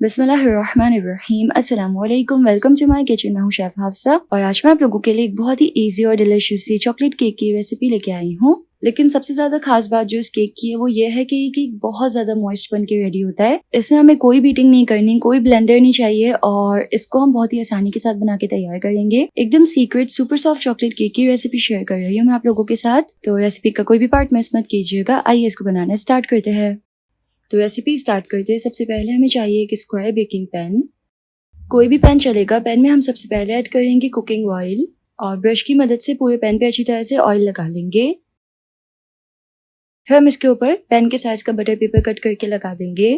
बिस्मिल्लाहिर्रहमानिर्रहीम अस्सलामुअलैकुम। Welcome to my kitchen. मैं हूँ शेफ हाफसा और आज मैं आप लोगों के लिए एक बहुत ही इजी और डिलिशियस सी चॉकलेट केक की रेसिपी लेके आई हूँ। लेकिन सबसे ज्यादा खास बात जो इस केक की है वो ये है कि ये केक बहुत ज्यादा मॉइस्ट बन के रेडी होता है। इसमें हमें कोई बीटिंग नहीं करनी, कोई ब्लेंडर नहीं चाहिए और इसको हम बहुत ही आसानी के साथ बना के तैयार करेंगे। एकदम secret super soft chocolate cake की रेसिपी शेयर कर रही हूँ मैं आप लोगों के साथ, तो रेसिपी का कोई भी पार्ट मिस मत कीजिएगा। आइए इसको बनाना स्टार्ट करते हैं। तो रेसिपी स्टार्ट करते हैं। सबसे पहले हमें चाहिए एक स्क्वायर बेकिंग पैन। कोई भी पैन चलेगा। पैन में हम सबसे पहले ऐड करेंगे कुकिंग ऑयल और ब्रश की मदद से पूरे पैन पे अच्छी तरह से ऑयल लगा लेंगे। फिर हम इसके ऊपर पैन के साइज का बटर पेपर कट करके लगा देंगे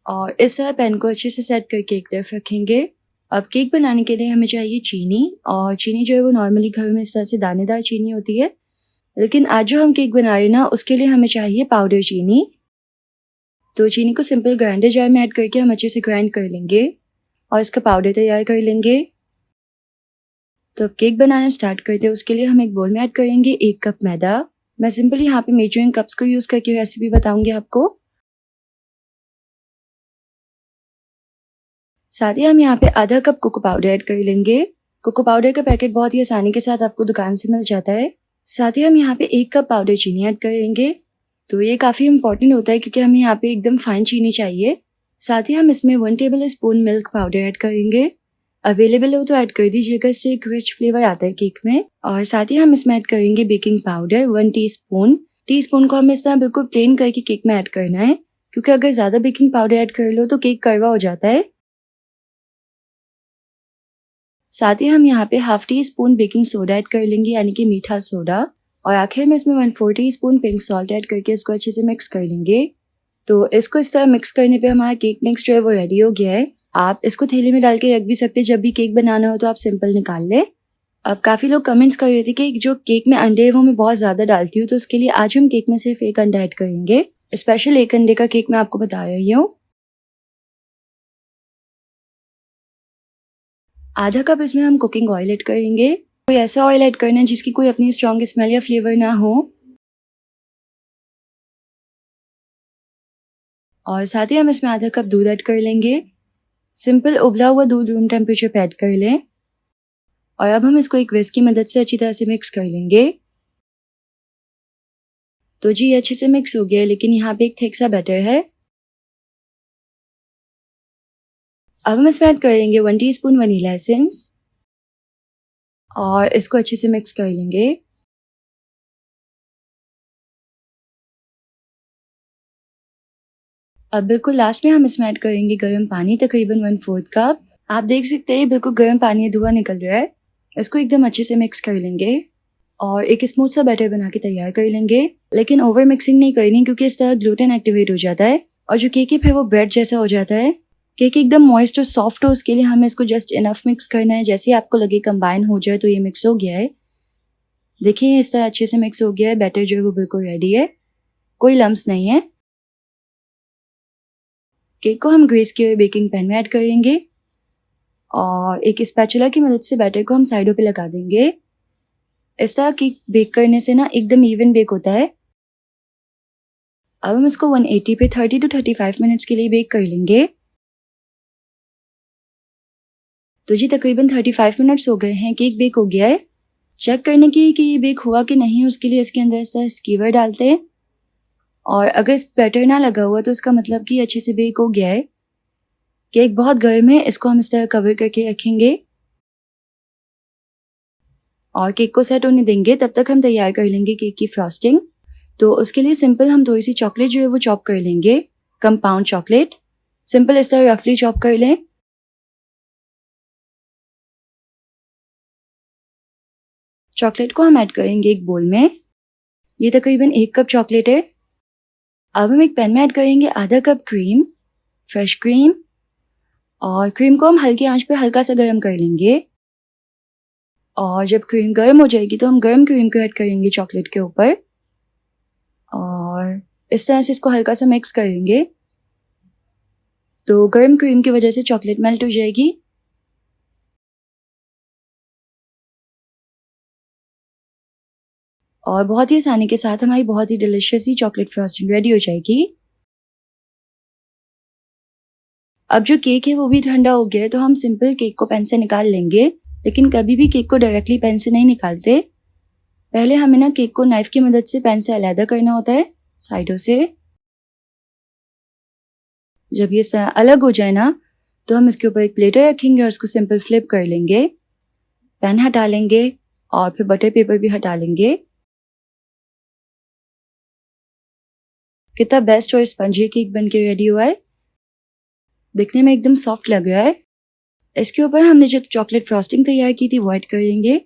और इस तरह पैन को अच्छे से सेट करके एक तरफ रखेंगे। अब केक बनाने के लिए हमें चाहिए चीनी, और चीनी जो है वो नॉर्मली घर में इस तरह से दानेदार चीनी होती है, लेकिन आज जो हम केक बना रहे हैं ना उसके लिए हमें चाहिए पाउडर चीनी। तो चीनी को सिंपल ग्राइंडर जार में ऐड करके हम अच्छे से ग्राइंड कर लेंगे और इसका पाउडर तैयार कर लेंगे। तो अब केक बनाना स्टार्ट करते हैं। उसके लिए हम एक बोल में ऐड करेंगे 1 कप मैदा। मैं सिंपल यहाँ पे मेजरिंग कप्स को यूज करके रेसिपी बताऊंगी आपको। साथ ही हम यहाँ पे आधा कप कोको पाउडर ऐड कर लेंगे। कोको पाउडर का पैकेट बहुत ही आसानी के साथ आपको दुकान से मिल जाता है। साथ ही हम यहाँ पे 1 कप पाउडर चीनी ऐड करेंगे। तो ये काफी इंपॉर्टेंट होता है क्योंकि हमें यहाँ पे एकदम फाइन चीनी चाहिए। साथ ही हम इसमें 1 table spoon milk powder add करेंगे। अवेलेबल हो तो ऐड कर दीजिएगा, इससे एक रिच फ्लेवर आता है केक में। और साथ ही हम इसमें ऐड करेंगे बेकिंग पाउडर 1 टीस्पून। टीस्पून को हमें इस तरह बिल्कुल प्लेन करके केक में ऐड करना है, क्योंकि अगर ज्यादा बेकिंग पाउडर ऐड कर लो तो केक कड़वा हो जाता है। साथ ही हम यहाँ पे half tea spoon baking soda add कर लेंगे, यानी कि मीठा सोडा। और आखिर में इसमें 1/4 टीस्पून पिंक सॉल्ट ऐड करके इसको अच्छे से मिक्स कर लेंगे। तो इसको इस तरह मिक्स करने पे हमारा केक मिक्स जो है वो रेडी हो गया है। आप इसको थैली में डाल के रख भी सकते हैं, जब भी केक बनाना हो तो आप सिंपल निकाल लें। अब काफी लोग कमेंट्स कर रहे थे कि जो केक में अंडे है वो मैं बहुत ज्यादा डालती हूँ, तो उसके लिए आज हम केक में सिर्फ 1 अंडा ऐड करेंगे। स्पेशल 1 अंडे का केक मैं आपको बता रही हूँ। आधा कप इसमें हम कुकिंग ऑयल ऐड करेंगे। कोई ऐसा ऑयल ऐड करना है जिसकी कोई अपनी स्ट्रॉन्ग स्मेल या फ्लेवर ना हो। और साथ ही हम इसमें आधा कप दूध ऐड कर लेंगे। सिंपल उबला हुआ दूध रूम टेम्परेचर पे ऐड कर लें। और अब हम इसको एक विस्क की मदद से अच्छी तरह से मिक्स कर लेंगे। तो जी अच्छे से मिक्स हो गया, लेकिन यहाँ पे एक थिक सा बैटर है। अब हम इसमें ऐड करेंगे 1 टीस्पून वनीला एसेंस और इसको अच्छे से मिक्स कर लेंगे। अब बिल्कुल लास्ट में हम इसमें ऐड करेंगे गर्म पानी, तकरीबन 1/4 कप। आप देख सकते हैं बिल्कुल गर्म पानी, धुआं निकल रहा है। इसको एकदम अच्छे से मिक्स कर लेंगे और एक स्मूथ सा बैटर बना के तैयार कर लेंगे। लेकिन ओवर मिक्सिंग नहीं करनी, क्योंकि इस तरह ग्लूटेन एक्टिवेट हो जाता है और जो केक है फिर वो ब्रेड जैसा हो जाता है। केक एकदम मॉइस्ट और सॉफ्ट हो, उसके लिए हमें इसको जस्ट इनफ मिक्स करना है। जैसे आपको लगे कंबाइन हो जाए तो ये मिक्स हो गया है। देखिए इस तरह अच्छे से मिक्स हो गया है। बैटर जो है वो बिल्कुल रेडी है, कोई लम्स नहीं है। केक को हम ग्रेस किए हुए बेकिंग पैन में ऐड करेंगे और एक स्पैचुला की मदद से बैटर को हम साइडों पे लगा देंगे। इस तरह केक बेक करने से ना एकदम इवन बेक होता है। अब हम इसको 180 पे 30 to 35 मिनट्स के लिए बेक कर लेंगे। तो जी तकरीबन 35 मिनट्स हो गए हैं, केक बेक हो गया है। चेक करने की कि ये बेक हुआ कि नहीं, उसके लिए इसके अंदर इस तरह स्कीवर डालते हैं और अगर इस बैटर ना लगा हुआ तो इसका मतलब कि अच्छे से बेक हो गया है। केक बहुत गर्म है, इसको हम इस तरह कवर करके रखेंगे और केक को सेट होने देंगे। तब तक हम तैयार कर लेंगे केक की फ्रॉस्टिंग। तो उसके लिए सिंपल हम थोड़ी सी चॉकलेट जो है वो चॉप कर लेंगे, कंपाउंड चॉकलेट। सिंपल इस तरह रफली चॉप कर लें। चॉकलेट को हम ऐड करेंगे एक बोल में। ये तकरीबन 1 कप चॉकलेट है। अब हम एक पैन में ऐड करेंगे आधा कप क्रीम, फ्रेश क्रीम। और क्रीम को हम हल्की आंच पे हल्का सा गर्म कर लेंगे और जब क्रीम गर्म हो जाएगी तो हम गर्म क्रीम को ऐड करेंगे चॉकलेट के ऊपर और इस तरह से इसको हल्का सा मिक्स करेंगे। तो गर्म क्रीम की वजह से चॉकलेट मेल्ट हो जाएगी। और बहुत ही आसानी के साथ हमारी बहुत ही डिलिशियस सी चॉकलेट फ्रॉस्टिंग रेडी हो जाएगी। अब जो केक है वो भी ठंडा हो गया है, तो हम सिंपल केक को पैन से निकाल लेंगे। लेकिन कभी भी केक को डायरेक्टली पैन से नहीं निकालते, पहले हमें ना केक को नाइफ की मदद से पैन से अलग करना होता है साइडों से। जब ये अलग हो जाए ना, तो हम इसके ऊपर एक प्लेटर रखेंगे और इसको सिंपल फ्लिप कर लेंगे। पैन हटा लेंगे और फिर बटर पेपर भी हटा लेंगे। कितना बेस्ट और स्पंजी केक बन के रेडी हुआ है, दिखने में एकदम सॉफ्ट लग रहा है। इसके ऊपर हमने जो चॉकलेट फ्रॉस्टिंग तैयार की थी वो ऐड करेंगे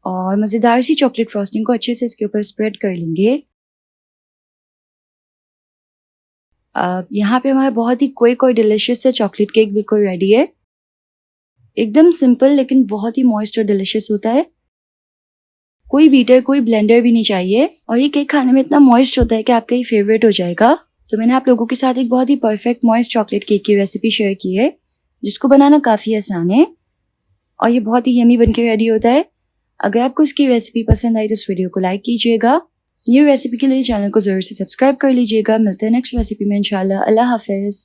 और मज़ेदार सी चॉकलेट फ्रॉस्टिंग को अच्छे से इसके ऊपर स्प्रेड कर लेंगे। अब यहाँ पे हमारा बहुत ही क्विक और डिलिशियस सा चॉकलेट केक बिल्कुल रेडी है। एकदम सिंपल लेकिन बहुत ही मॉइस्ट और डिलिशियस होता है। कोई बीटर कोई ब्लेंडर भी नहीं चाहिए और ये केक खाने में इतना मॉइस्ट होता है कि आपका ये फेवरेट हो जाएगा। तो मैंने आप लोगों के साथ एक बहुत ही परफेक्ट मॉइस्ट चॉकलेट केक की रेसिपी शेयर की है, जिसको बनाना काफ़ी आसान है और ये बहुत ही यमी बनके रेडी होता है। अगर आपको इसकी रेसिपी पसंद आई तो इस वीडियो को लाइक कीजिएगा। न्यू रेसिपी के लिए चैनल को ज़रूर से सब्सक्राइब कर लीजिएगा। मिलते हैं नेक्स्ट रेसिपी में इंशाल्लाह। अल्लाह हाफिज़।